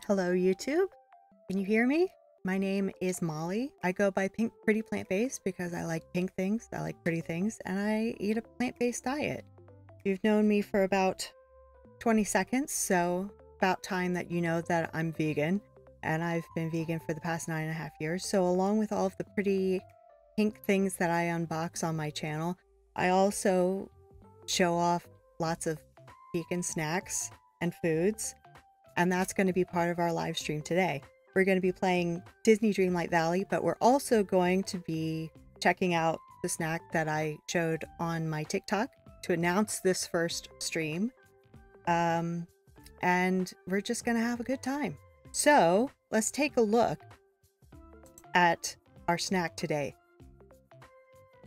Hello YouTube, can you hear me? My name is Molly. I go by Pink Pretty Plant Based because I like pink things, I like pretty things, and I eat a plant-based diet. You've known me for about 20 seconds, so about time that you know that I'm vegan, and I've been vegan for the past 9.5 years. So along with all of the pretty pink things that I unbox on my channel, I also show off lots of vegan snacks and foods, and that's going to be part of our live stream today. We're going to be playing Disney Dreamlight Valley, but we're also going to be checking out the snack that I showed on my TikTok to announce this first stream. And we're just going to have a good time. So let's take a look at our snack today.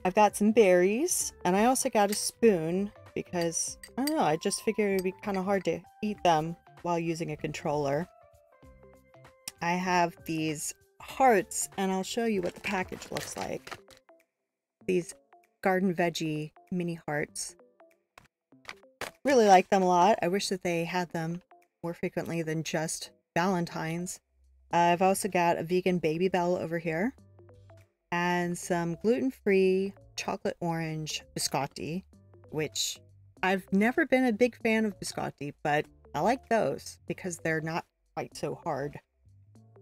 I've got some berries, and I also got a spoon because, I don't know, I just figured it would be kind of hard to eat them while using a controller. I have these hearts, and I'll show you what the package looks like. These garden veggie mini hearts. Really like them a lot. I wish that they had them more frequently than just Valentine's. I've also got a vegan Baby Bell over here, and some gluten-free chocolate orange biscotti, which I've never been a big fan of biscotti, but I like those because they're not quite so hard.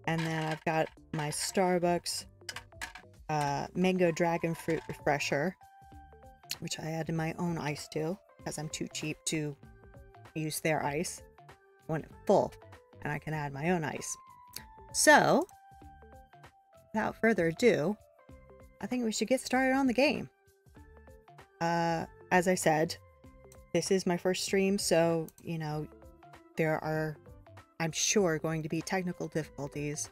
And then I've got my Starbucks mango dragon fruit refresher, which I added my own ice to because I'm too cheap to use their ice when it's full, and I can add my own ice. So without further ado, I think we should get started on the game. As I said, this is my first stream, so, you know, there are, I'm sure, going to be technical difficulties.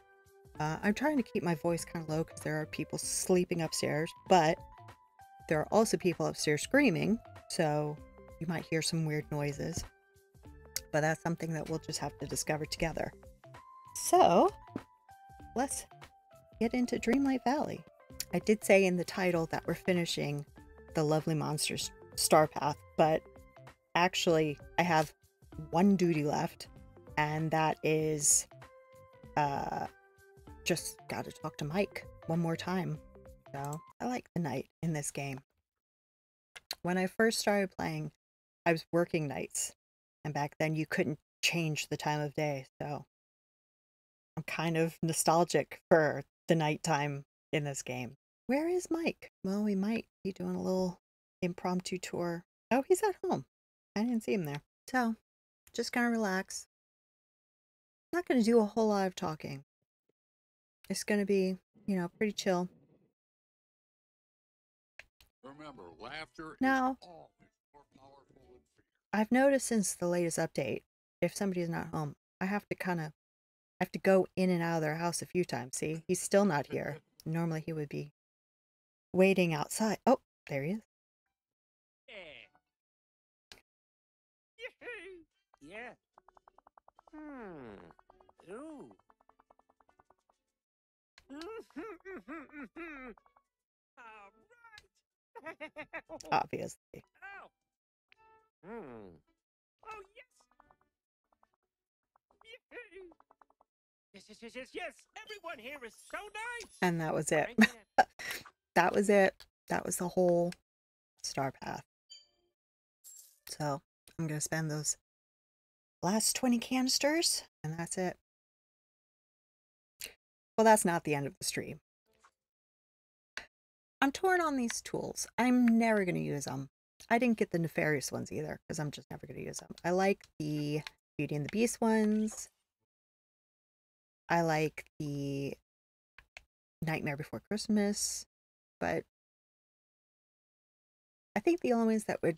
I'm trying to keep my voice kind of low because there are people sleeping upstairs, but there are also people upstairs screaming, so you might hear some weird noises. But that's something that we'll just have to discover together. So, let's get into Dreamlight Valley. I did say in the title that we're finishing the Lovely Monsters Star Path, but actually I have one duty left, and that is just gotta talk to Mike one more time. So I like the night in this game. When I first started playing, I was working nights, and back then you couldn't change the time of day, so I'm kind of nostalgic for the nighttime in this game. Where is Mike? Well, we might be doing a little impromptu tour. Oh, he's at home. I didn't see him there. So, just gonna relax. Not gonna do a whole lot of talking. It's gonna be, you know, pretty chill. Remember, laughter now, is always more powerful than fear. I've noticed since the latest update, if somebody's not home, I have to go in and out of their house a few times. See, he's still not here. Normally he would be waiting outside. Oh, there he is. Yeah. Ooh. All right. Obviously. Oh. Oh yes. Yes. Everyone here is so nice. And that was it. That was it. That was the whole Star Path. So I'm gonna spend those last 20 canisters, and that's it. Well, that's not the end of the stream. I'm torn on these tools. I'm never going to use them. I didn't get the nefarious ones either, because I'm just never going to use them. I like the Beauty and the Beast ones. I like the Nightmare Before Christmas. But I think the only ones that would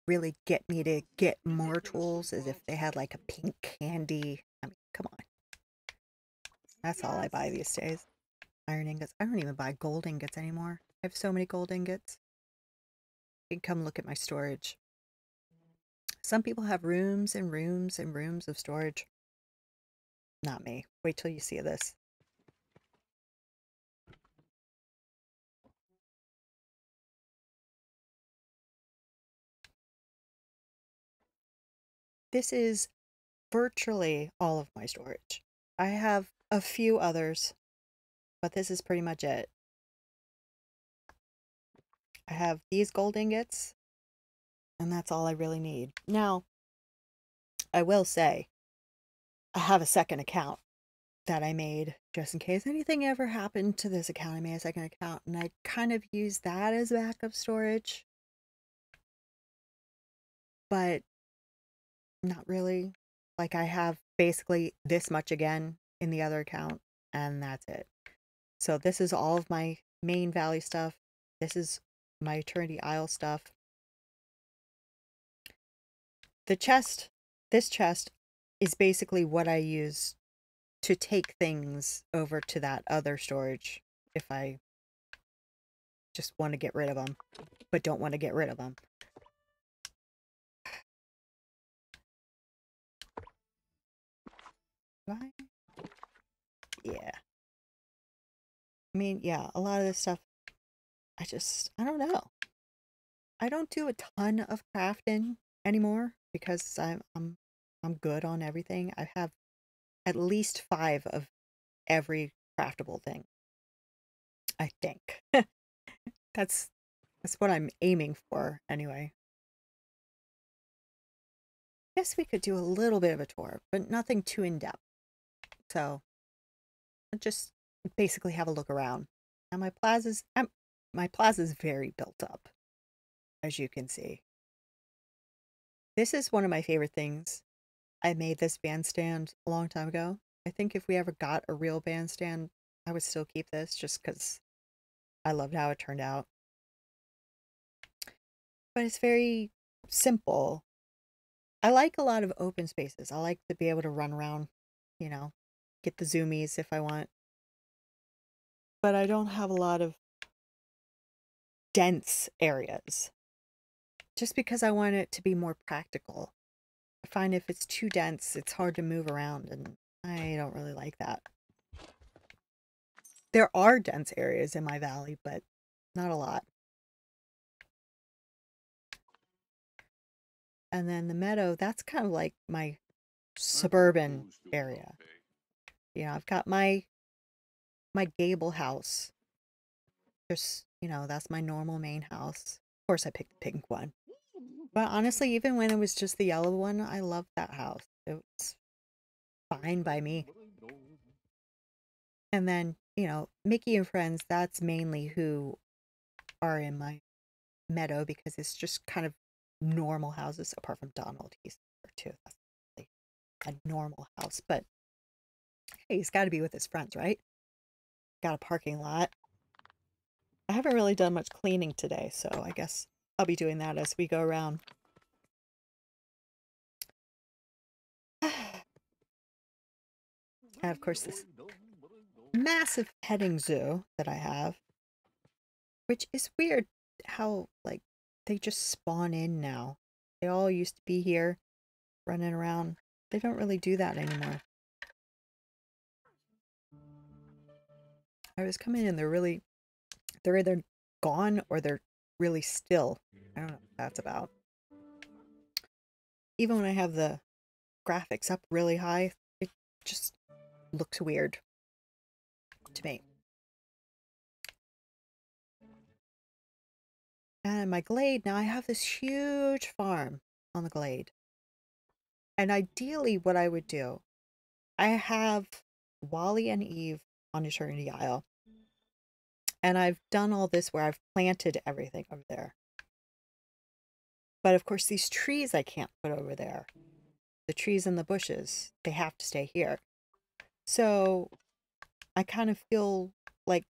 really get me to get more tools is if they had like a pink candy. I mean, come on. That's all I buy these days. Iron ingots. I don't even buy gold ingots anymore. I have so many gold ingots. You can come look at my storage. Some people have rooms and rooms and rooms of storage. Not me. Wait till you see this. This is virtually all of my storage. I have a few others, but this is pretty much it. I have these gold ingots, and that's all I really need. Now, I will say, I have a second account that I made just in case anything ever happened to this account. I made a second account, and I kind of use that as backup storage, but not really. Like, I have basically this much again in the other account, and that's it. So this is all of my main valley stuff. This is my Eternity Isle stuff. The chest, this chest, is basically what I use to take things over to that other storage if I just want to get rid of them, but don't want to get rid of them. Why? Yeah. I mean, yeah, a lot of this stuff, I don't know. I don't do a ton of crafting anymore because I'm good on everything. I have at least 5 of every craftable thing, I think. That's what I'm aiming for anyway. Guess we could do a little bit of a tour, but nothing too in-depth. So I'll just basically have a look around. And my plaza's very built up, as you can see. This is one of my favorite things. I made this bandstand a long time ago. I think if we ever got a real bandstand, I would still keep this just because I loved how it turned out. But it's very simple. I like a lot of open spaces. I like to be able to run around, you know, get the zoomies if I want. But I don't have a lot of dense areas. Just because I want it to be more practical. I find if it's too dense, it's hard to move around, and I don't really like that. There are dense areas in my valley, but not a lot. And then the meadow, that's kind of like my suburban area. You know, I've got my gable house. Just, you know, that's my normal main house. Of course, I picked the pink one. But honestly, even when it was just the yellow one, I loved that house. It was fine by me. And then, you know, Mickey and Friends, that's mainly who are in my meadow because it's just kind of normal houses, apart from Donald. He's there too. That's really a normal house. But hey, he's got to be with his friends, right? Got a parking lot. I haven't really done much cleaning today, so I guess I'll be doing that as we go around. And of course, this massive petting zoo that I have, which is weird how, like, they just spawn in now. They all used to be here running around. They don't really do that anymore. I was coming in, they're either gone or they're really still. I don't know what that's about. Even when I have the graphics up really high, it just looks weird to me. And my glade, now I have this huge farm on the glade. And ideally what I would do, I have Wally and Eve on Eternity Isle. And I've done all this where I've planted everything over there. But of course, these trees I can't put over there. The trees and the bushes, they have to stay here. So I kind of feel like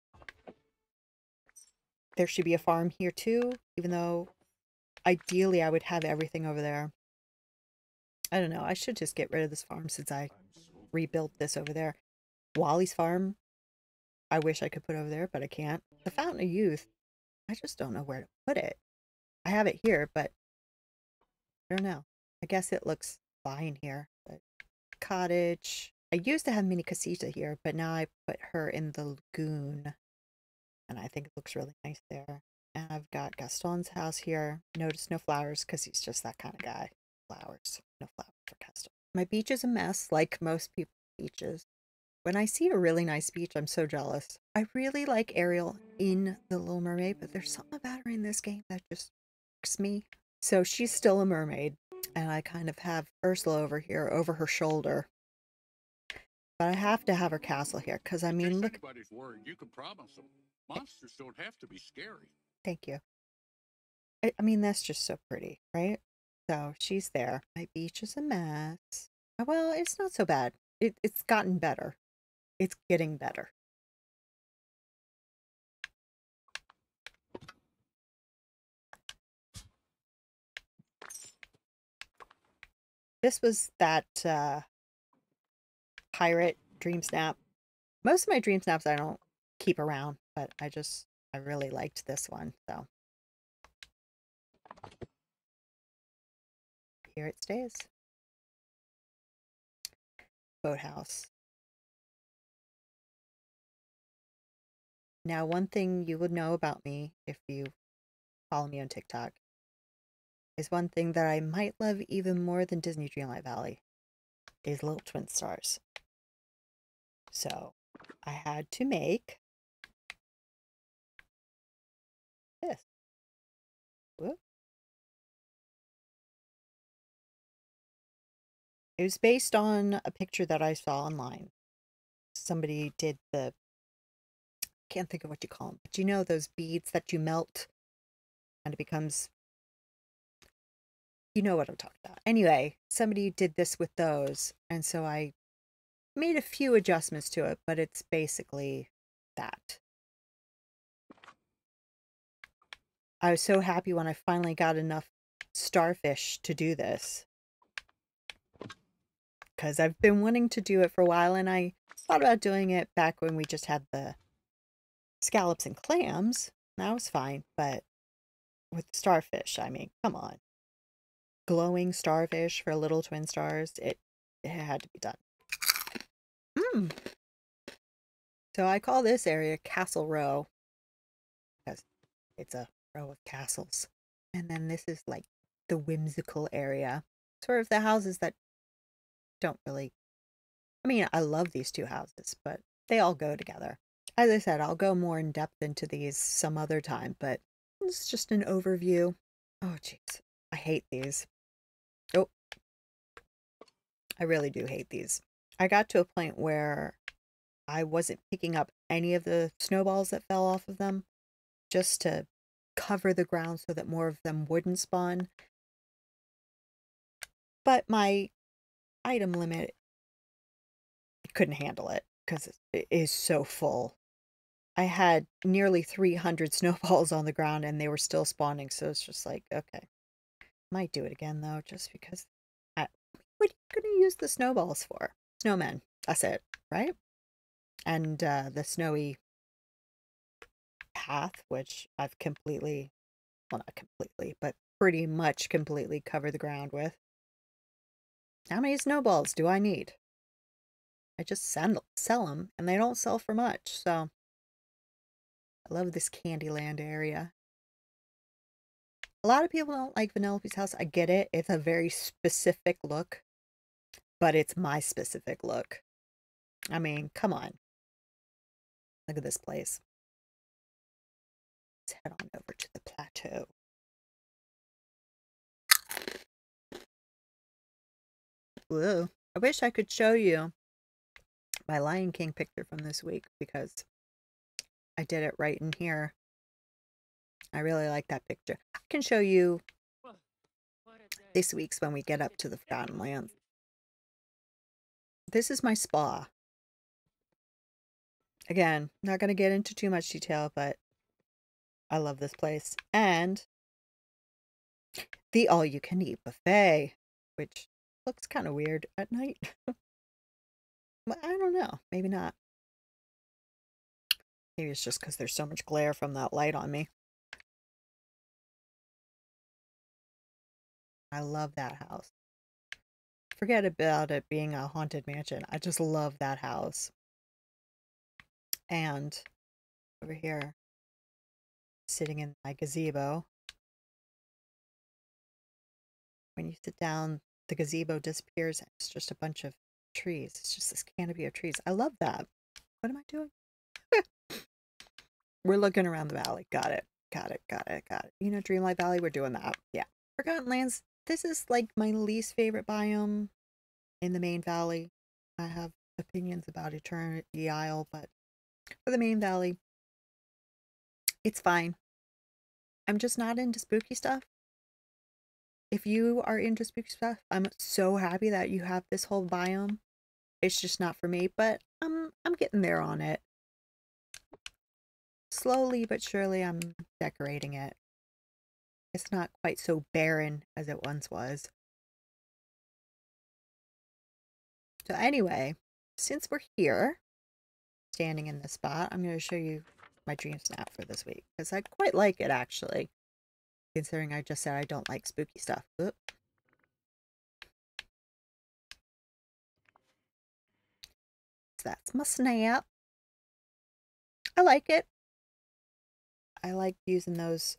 there should be a farm here too, even though ideally I would have everything over there. I don't know. I should just get rid of this farm since I rebuilt this over there. Wally's farm, I wish I could put over there, but I can't. The Fountain of Youth, I just don't know where to put it. I have it here, but I don't know. I guess it looks fine here. But cottage. I used to have Mini Casita here, but now I put her in the lagoon. And I think it looks really nice there. And I've got Gaston's house here. Notice no flowers because he's just that kind of guy. Flowers. No flowers for Gaston. My beach is a mess, like most people's beaches. When I see a really nice beach, I'm so jealous. I really like Ariel in The Little Mermaid, but there's something about her in this game that just irks me. So she's still a mermaid, and I kind of have Ursula over here, over her shoulder. But I have to have her castle here, because I mean, look. Anybody's worried, you can promise them. Monsters don't have to be scary. Thank you. I mean, that's just so pretty, right? So she's there. My beach is a mess. Well, it's not so bad. It's gotten better. It's getting better. This was that pirate dream snap. Most of my dream snaps I don't keep around, but I really liked this one, so here it stays. Boathouse. Now, one thing you would know about me if you follow me on TikTok is one thing that I might love even more than Disney Dreamlight Valley is little twin stars. So I had to make this. Whoop. It was based on a picture that I saw online. Somebody did the, can't think of what you call them, but you know those beads that you melt and it becomes, you know what I'm talking about. Anyway, somebody did this with those, and so I made a few adjustments to it, but it's basically that. I was so happy when I finally got enough starfish to do this, because I've been wanting to do it for a while, and I thought about doing it back when we just had the scallops and clams. That was fine, but with starfish, I mean, come on. Glowing starfish for little twin stars, it had to be done. So I call this area Castle Row because it's a row of castles. And then this is like the whimsical area. Sort of the houses that don't really, I mean, I love these two houses, but they all go together. As I said, I'll go more in depth into these some other time, but it's just an overview. Oh, jeez. I hate these. Oh, I really do hate these. I got to a point where I wasn't picking up any of the snowballs that fell off of them just to cover the ground so that more of them wouldn't spawn. But my item limit couldn't handle it because it is so full. I had nearly 300 snowballs on the ground and they were still spawning, so it's just like, okay. Might do it again though, just because what are you going to use the snowballs for? Snowmen. That's it, right? And the snowy path, which I've completely, well, not completely, but pretty much completely covered the ground with. How many snowballs do I need? I just sell them, and they don't sell for much, so I love this Candyland area. A lot of people don't like Vanellope's house. I get it. It's a very specific look, but it's my specific look. I mean, come on. Look at this place. Let's head on over to the plateau. Whoa. I wish I could show you my Lion King picture from this week because I did it right in here. I really like that picture. I can show you this week's when we get up to the Forgotten Lands. This is my spa. Again, not going to get into too much detail, but I love this place. And the all-you-can-eat buffet, which looks kind of weird at night. But I don't know. Maybe not. Maybe it's just because there's so much glare from that light on me. I love that house. Forget about it being a haunted mansion. I just love that house. And over here, sitting in my gazebo, when you sit down, the gazebo disappears and it's just a bunch of trees. It's just this canopy of trees. I love that. What am I doing? We're looking around the valley. Got it. Got it. Got it. Got it. You know, Dreamlight Valley, we're doing that. Yeah. Forgotten Lands. This is like my least favorite biome in the main valley. I have opinions about Eternity Isle, but for the main valley, it's fine. I'm just not into spooky stuff. If you are into spooky stuff, I'm so happy that you have this whole biome. It's just not for me, but I'm getting there on it. Slowly but surely I'm decorating it. It's not quite so barren as it once was. So anyway, since we're here, standing in this spot, I'm going to show you my dream snap for this week, because I quite like it actually, considering I just said I don't like spooky stuff. Oop. So that's my snap. I like it. I like using those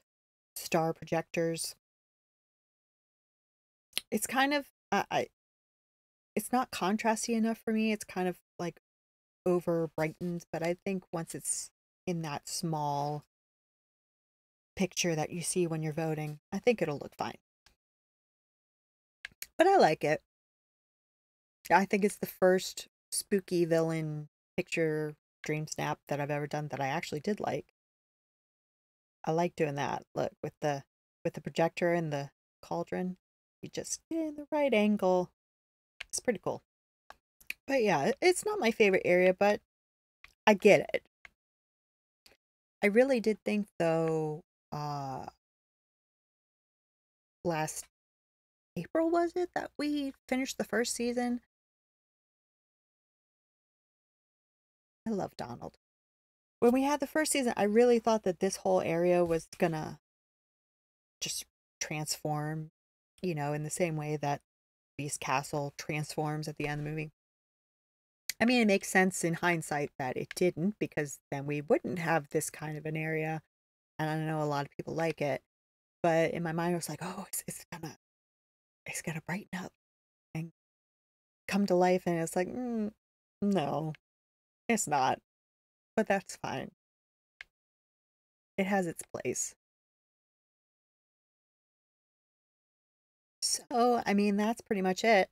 star projectors. It's kind of it's not contrasty enough for me. It's kind of like over brightened, but I think once it's in that small picture that you see when you're voting, I think it'll look fine. But I like it. I think it's the first spooky villain picture dream snap that I've ever done that I actually did like. I like doing that. Look, with the projector and the cauldron, you just get in the right angle. It's pretty cool. But yeah, it's not my favorite area, but I get it. I really did think though, last April was it that we finished the first season? I love Donald. When we had the first season, I really thought that this whole area was gonna just transform, you know, in the same way that Beast Castle transforms at the end of the movie. I mean, it makes sense in hindsight that it didn't, because then we wouldn't have this kind of an area. And I know a lot of people like it, but in my mind, I was like, oh, it's gonna brighten up and come to life. And it's like, no, it's not. But that's fine. It has its place. So, I mean, that's pretty much it.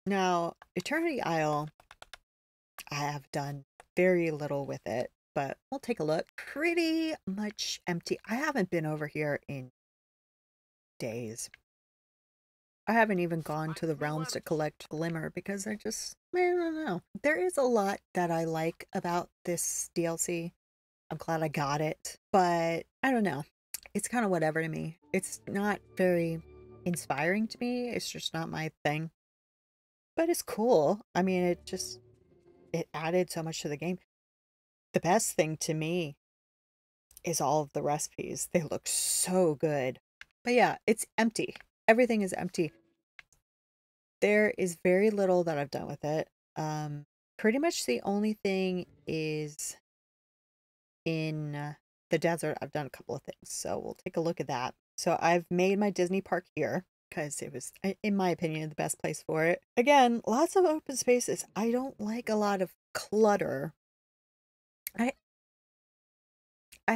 Now, Eternity Isle, I have done very little with it, but we'll take a look. Pretty much empty. I haven't been over here in days. I haven't even gone to the realms to collect Glimmer because I don't know. There is a lot that I like about this DLC. I'm glad I got it, but I don't know. It's kind of whatever to me. It's not very inspiring to me. It's just not my thing. But it's cool. I mean, it added so much to the game. The best thing to me is all of the recipes. They look so good. But yeah, it's empty. Everything is empty. There is very little that I've done with it. Pretty much the only thing is in the desert. I've done a couple of things, so we'll take a look at that. So I've made my Disney park here because it was, in my opinion, the best place for it. Again, lots of open spaces. I don't like a lot of clutter. I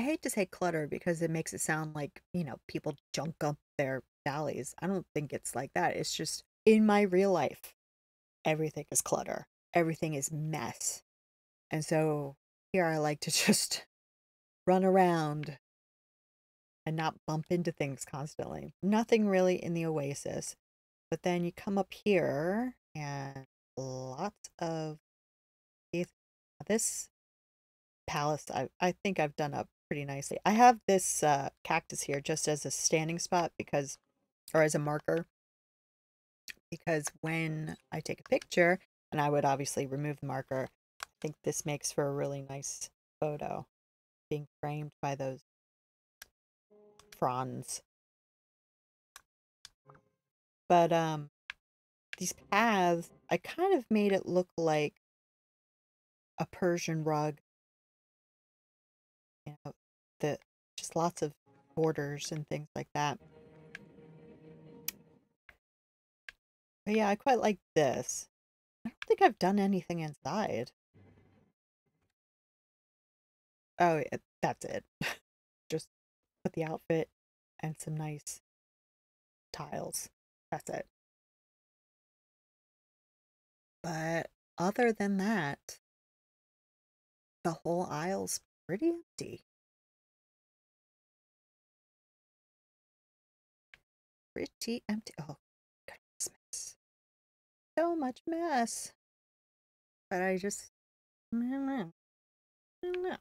hate to say clutter because it makes it sound like, you know, people junk up their valleys. I don't think it's like that. It's just in my real life, everything is clutter. Everything is mess. And so here I like to just run around and not bump into things constantly. Nothing really in the oasis. But then you come up here and lots of this palace I think I've done up pretty nicely. I have this cactus here just as a standing spot because, or as a marker, because when I take a picture, and I would obviously remove the marker, I think this makes for a really nice photo being framed by those fronds. But these paths, I kind of made it look like a Persian rug. You know, the just lots of borders and things like that. But yeah, I quite like this. I don't think I've done anything inside. Oh, yeah, that's it. Just put the outfit and some nice tiles. That's it. But other than that, the whole aisle's pretty empty. Pretty empty. Oh, goodness, mess. So much mess. But I just, I don't know. I don't know.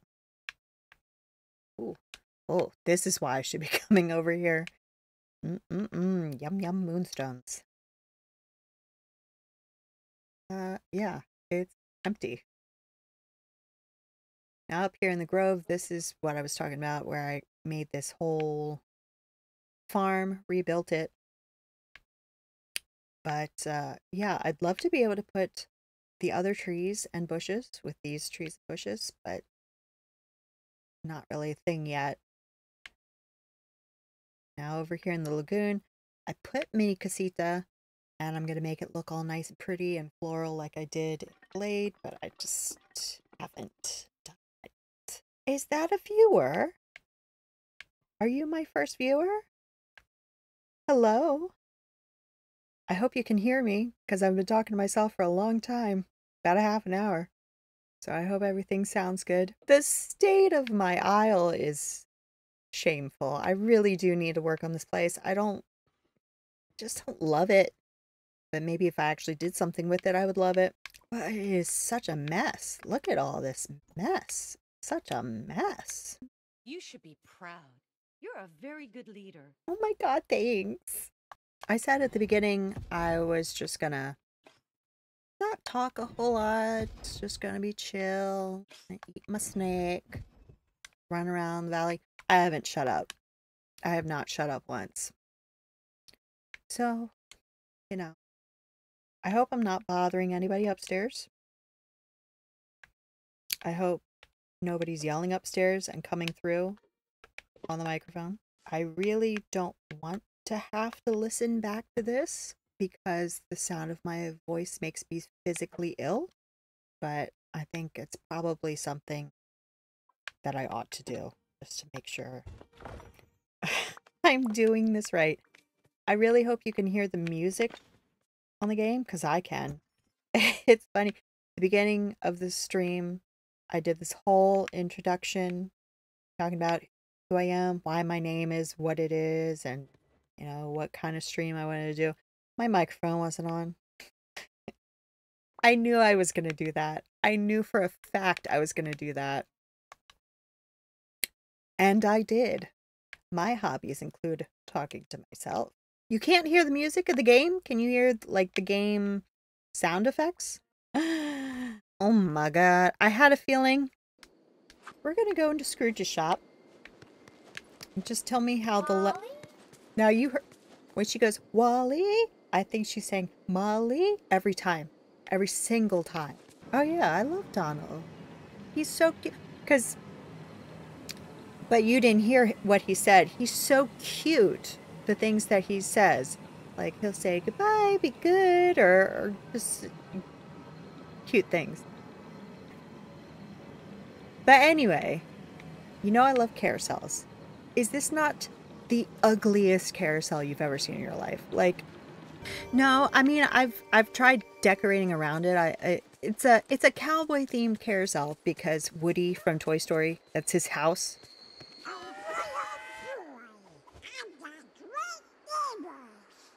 Ooh. Oh, this is why I should be coming over here. Yum yum moonstones. Yeah, it's empty. Now up here in the grove, this is what I was talking about, where I made this whole farm, rebuilt it. But yeah, I'd love to be able to put the other trees and bushes with these trees and bushes, but not really a thing yet. Now over here in the lagoon, I put mini casita, and I'm going to make it look all nice and pretty and floral like I did in Blade, but I just haven't done it. Is that a viewer? Are you my first viewer? Hello? I hope you can hear me, because I've been talking to myself for a long time, about a half an hour. So I hope everything sounds good. The state of my aisle is shameful. I really do need to work on this place. I just don't love it. But maybe if I actually did something with it, I would love it. But it is such a mess. Look at all this mess. Such a mess. You should be proud. You're a very good leader. Oh my God, thanks. I said at the beginning I was just gonna not talk a whole lot. It's just gonna be chill. Eat my snack. Run around the valley. I haven't shut up. I have not shut up once. So, you know, I hope I'm not bothering anybody upstairs. I hope nobody's yelling upstairs and coming through on the microphone. I really don't want to have to listen back to this because the sound of my voice makes me physically ill, but I think it's probably something that I ought to do just to make sure I'm doing this right. I really hope you can hear the music on the game because I can. It's funny. The beginning of the stream, I did this whole introduction talking about who I am, why my name is what it is, and you know what kind of stream I wanted to do. My microphone wasn't on. I knew I was going to do that. I knew for a fact I was going to do that. And I did. My hobbies include talking to myself. You can't hear the music of the game? Can you hear like the game sound effects? Oh my God. I had a feeling. We're going to go into Scrooge's shop. Just tell me how the now you heard when she goes, Wally? I think she's saying Molly every time. Every single time. Oh yeah, I love Donald. He's so cute. But you didn't hear what he said. He's so cute. The things that he says. Like he'll say goodbye, be good, or just cute things. But anyway, you know I love carousels. Is this not the ugliest carousel you've ever seen in your life? Like, no, I mean I've tried decorating around it. It's a cowboy themed carousel because Woody from Toy Story, that's his house.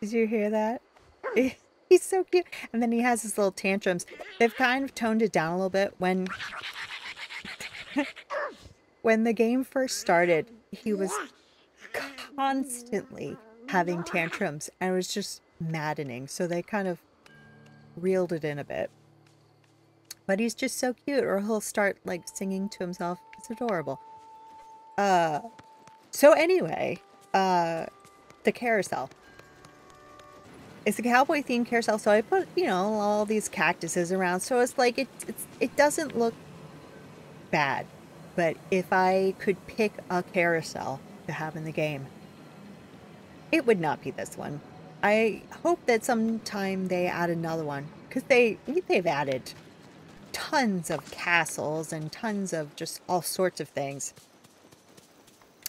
Did you hear that? He's so cute. And then he has his little tantrums. They've kind of toned it down a little bit when when the game first started, he was constantly having tantrums and it was just maddening. So they kind of reeled it in a bit. But he's just so cute, or he'll start like singing to himself. It's adorable. So anyway, the carousel. It's a cowboy themed carousel, so I put, you know, all these cactuses around. So it's like it doesn't look bad. But if I could pick a carousel to have in the game, it would not be this one. I hope that sometime they add another one, because they've added tons of castles and tons of just all sorts of things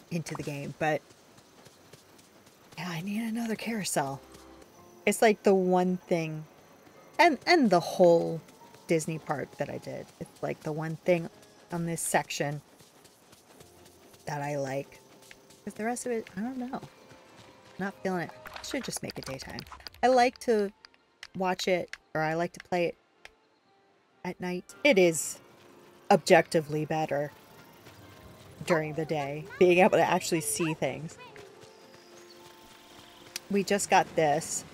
into the game. But yeah, I need another carousel. It's like the one thing, and the whole Disney park that I did. It's like the one thing on this section that I like. Because the rest of it, I don't know. Not feeling it. I should just make it daytime. I like to watch it, or I like to play it at night. It is objectively better during the day, being able to actually see things. We just got this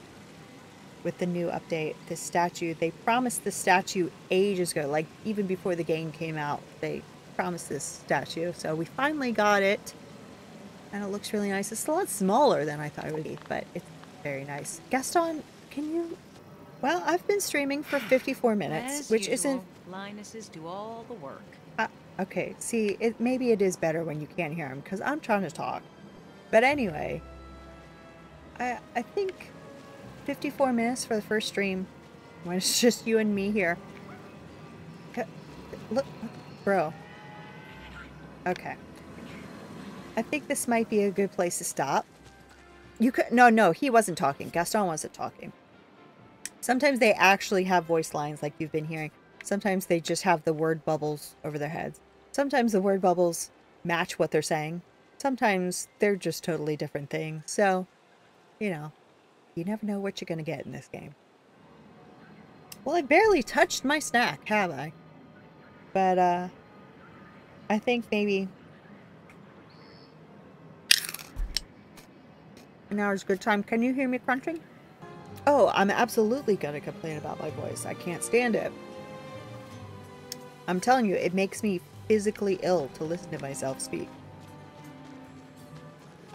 with the new update, this statue. They promised the statue ages ago, like even before the game came out. They promised this statue, so we finally got it. And it looks really nice. It's a lot smaller than I thought it would be, but it's very nice. Gaston, can you... Well, I've been streaming for 54 minutes, As which usual, Linuses do all the work. Okay, see, maybe it is better when you can't hear him, because I'm trying to talk. But anyway, I think 54 minutes for the first stream, when it's just you and me here. Look, bro. Okay. I think this might be a good place to stop. You could... No, he wasn't talking. Gaston wasn't talking. Sometimes they actually have voice lines like you've been hearing. Sometimes they just have the word bubbles over their heads. Sometimes the word bubbles match what they're saying. Sometimes they're just totally different things. So, you know, you never know what you're going to get in this game. Well, I barely touched my snack, have I? But, I think maybe... now is a good time. Can you hear me crunching? Oh, I'm absolutely gonna complain about my voice. I can't stand it. I'm telling you, it makes me physically ill to listen to myself speak.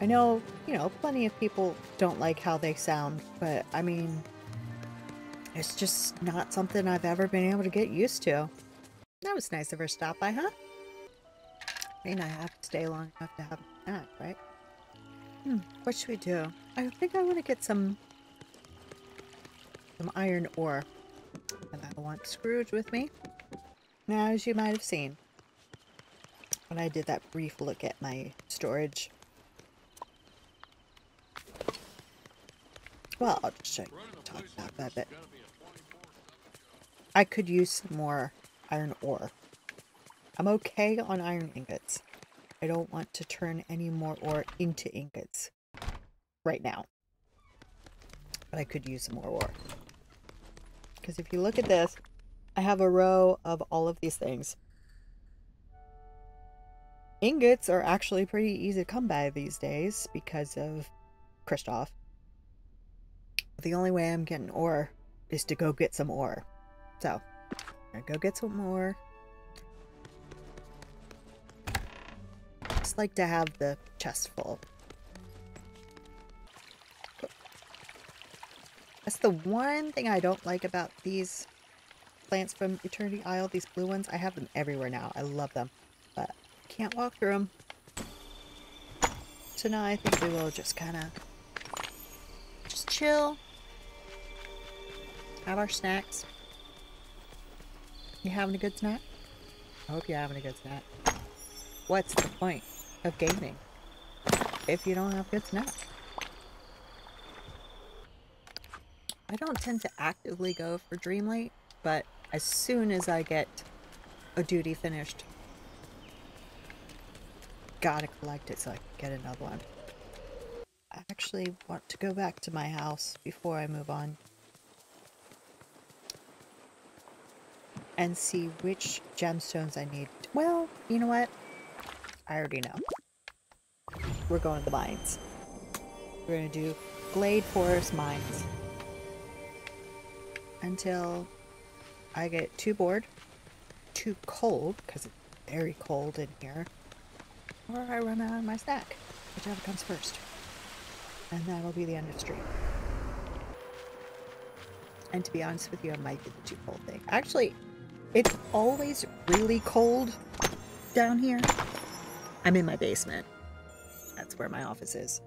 I know, you know, plenty of people don't like how they sound, but I mean, it's just not something I've ever been able to get used to. That was nice of her to stop by, huh? I mean, I have to stay long enough to have a snack, right? What should we do? I think I want to get some iron ore. And I want Scrooge with me. Now, as you might have seen, when I did that brief look at my storage. Well, I'll just show you, talk about that a bit. I could use some more iron ore. I'm okay on iron ingots. I don't want to turn any more ore into ingots right now. But I could use some more ore. Because if you look at this, I have a row of all of these things. Ingots are actually pretty easy to come by these days because of Kristoff. The only way I'm getting ore is to go get some ore. So, I'm gonna go get some ore. Just like to have the chest full. That's the one thing I don't like about these plants from Eternity Isle, these blue ones. I have them everywhere now. I love them. But I can't walk through them. So now I think we will just kind of just chill. Have our snacks. You having a good snack? I hope you're having a good snack. What's the point of gaming if you don't have good snacks? I don't tend to actively go for Dreamlight, but as soon as I get a duty finished, gotta collect it so I can get another one. I actually want to go back to my house before I move on and see which gemstones I need. Well, you know what? I already know. We're going to the mines. We're going to do Glade Forest Mines until I get too bored, too cold, because it's very cold in here, or I run out of my snack, whichever comes first. And that'll be the end of the stream. And to be honest with you, it might be the too cold thing. Actually, it's always really cold down here. I'm in my basement. That's where my office is.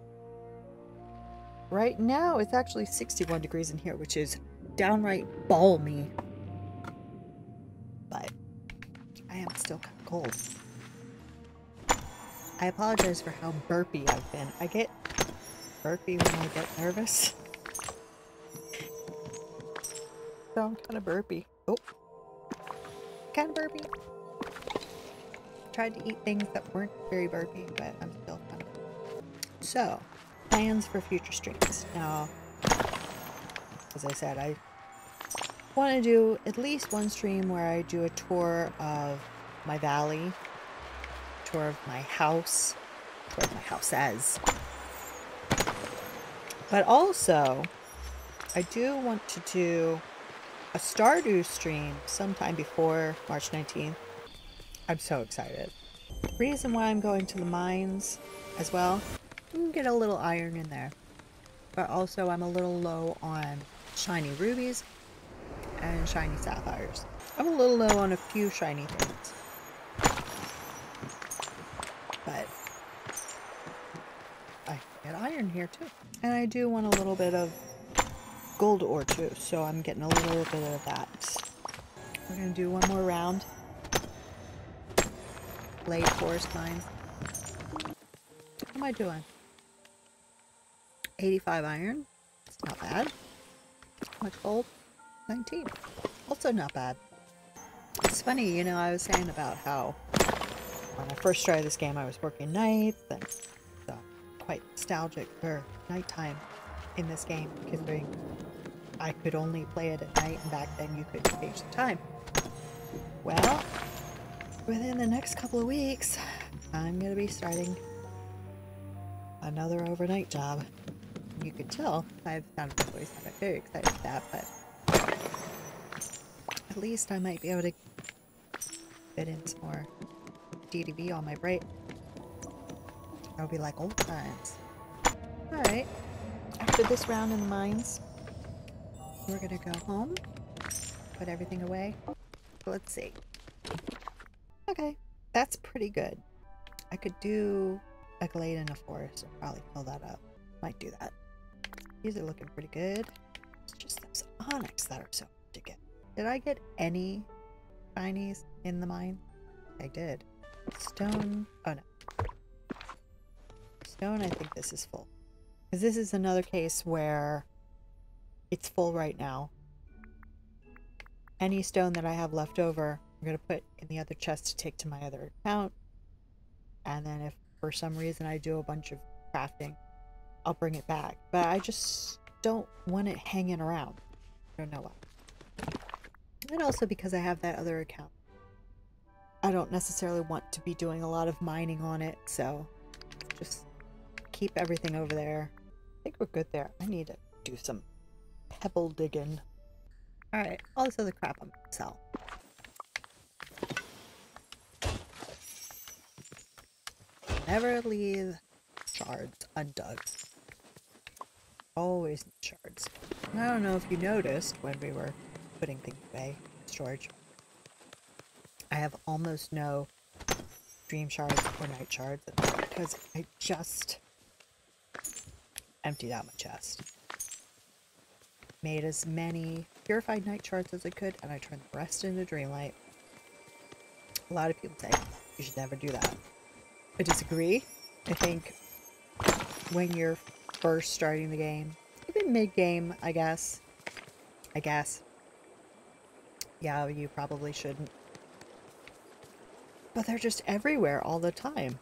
right now it's actually 61 degrees in here, which is downright balmy. But I am still kind of cold. I apologize for how burpy I've been. I get burpy when I get nervous. So I'm kind of burpy. Oh, kind of burpy. Tried to eat things that weren't very burpy, but I'm still kind of. So, plans for future streams. Now, as I said, I want to do at least one stream where I do a tour of my valley, tour of my house, tour of my houses. But also, I do want to do a Stardew stream sometime before March 19th. I'm so excited. The reason why I'm going to the mines as well, you can get a little iron in there. But also I'm a little low on shiny rubies and shiny sapphires. I'm a little low on a few shiny things. But I get iron here too. And I do want a little bit of gold ore too, so I'm getting a little bit of that. We're gonna do one more round. Blade forest mines. What am I doing? 85 iron. It's not bad. How much gold? 19. Also not bad. It's funny, you know, I was saying about how when I first started this game I was working nights, and so quite nostalgic for nighttime in this game, considering I could only play it at night, and back then you could change the time. Well, within the next couple of weeks, I'm going to be starting another overnight job. You could tell I've sounded my voice. I'm very excited for that, but at least I might be able to fit in some more DDV on my break. It'll be like old times. Alright, after this round in the mines, we're gonna go home, put everything away. Let's see. Okay, that's pretty good. I could do a glade in a forest and probably fill that up. Might do that. These are looking pretty good. It's just those onyx that are so hard to get. Did I get any shinies in the mine? I did. Stone. Oh no. Stone, I think this is full. Because this is another case where it's full right now. Any stone that I have left over, I'm going to put in the other chest to take to my other account. And then if for some reason I do a bunch of crafting, I'll bring it back. But I just don't want it hanging around. I don't know why. And also because I have that other account. I don't necessarily want to be doing a lot of mining on it, so just keep everything over there. I think we're good there. I need to do some pebble digging. Alright, all this other crap I'm gonna sell. Never leave shards undug. Always need shards. And I don't know if you noticed when we were putting things away in storage. I have almost no dream shards or night shards because I just emptied out my chest. Made as many purified night shards as I could, and I turned the rest into Dreamlight. A lot of people say you should never do that. I disagree. I think when you're first starting the game, even mid-game, I guess. Yeah, you probably shouldn't. But they're just everywhere all the time.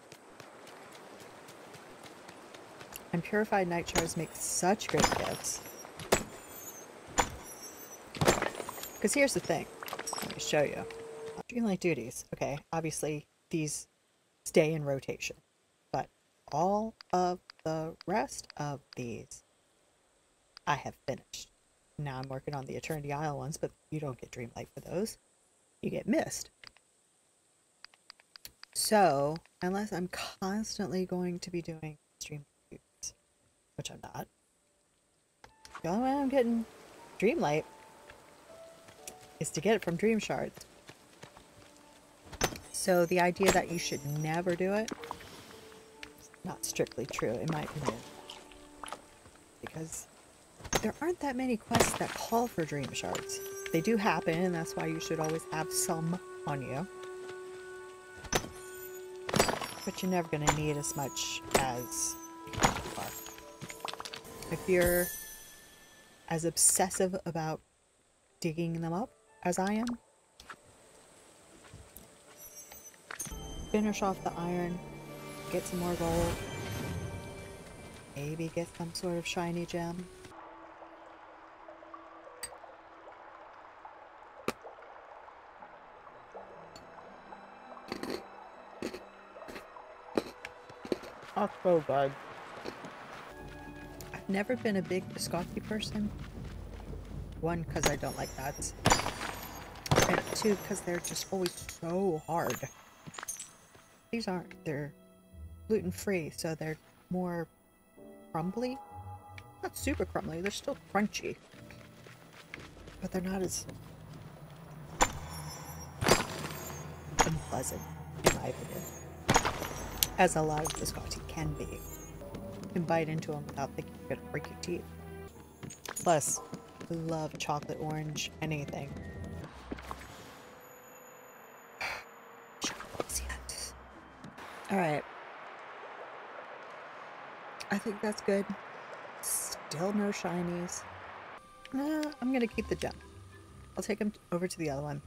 And purified night shards make such great gifts. Because here's the thing. Let me show you. Dreamlight duties. Okay, obviously these stay in rotation. But all of the rest of these I have finished. Now I'm working on the Eternity Isle ones, but you don't get Dreamlight for those. You get Mist. So, unless I'm constantly going to be doing stream duties, which I'm not, the only way I'm getting Dreamlight is to get it from Dream Shards. So the idea that you should never do it is not strictly true, in my opinion. because there aren't that many quests that call for dream shards. They do happen, and that's why you should always have some on you. But you're never going to need as much as you are. If you're as obsessive about digging them up as I am, finish off the iron, get some more gold, maybe get some sort of shiny gem. That's so good. I've never been a big biscotti person. One, because I don't like nuts. And two, because they're just always so hard. These aren't. They're gluten-free, so they're more crumbly. Not super crumbly, they're still crunchy. But they're not as unpleasant, in my opinion, as a lot of biscotti can be. You can bite into them without thinking you're gonna break your teeth. Plus, I love chocolate orange anything. Alright. I think that's good. Still no shinies. I'm gonna keep the gem. I'll take them over to the other one.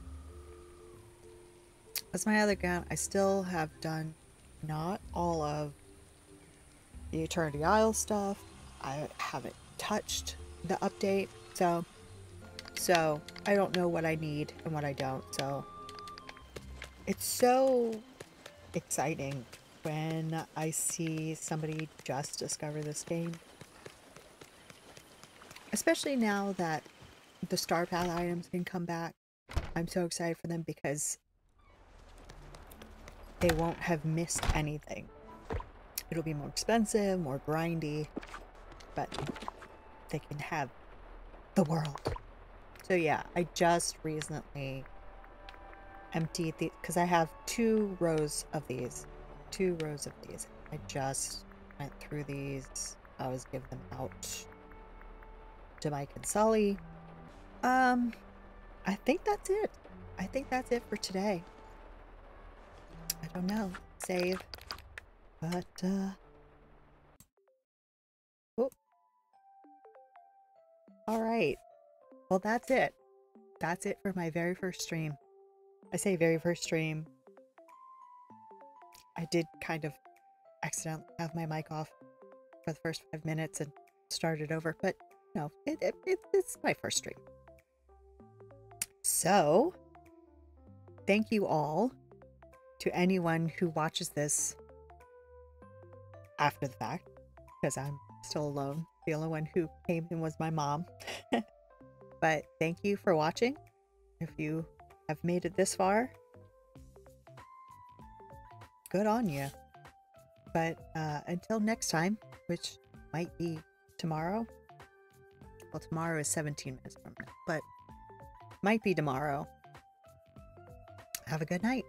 As my other account, I still have done not all of the Eternity Isle stuff. I haven't touched the update, so I don't know what I need and what I don't. So it's so exciting when I see somebody just discover this game, especially now that the Star Path items can come back. I'm so excited for them because they won't have missed anything. It'll be more expensive, more grindy, but they can have the world. So yeah, I just recently emptied the, because I have 2 rows of these. I just went through these. I was giving them out to Mike and Sully. I think that's it. I think that's it for today. I don't know. Save. But, oh. Alright. Well, that's it. That's it for my very first stream. I say very first stream. I did kind of accidentally have my mic off for the first 5 minutes and started over, but no, it's my first stream. So, thank you all to anyone who watches this after the fact, because I'm still alone. The only one who came in was my mom. But thank you for watching. If you have made it this far, good on you. But until next time, which might be tomorrow. Well, tomorrow is 17 minutes from now, but might be tomorrow. Have a good night.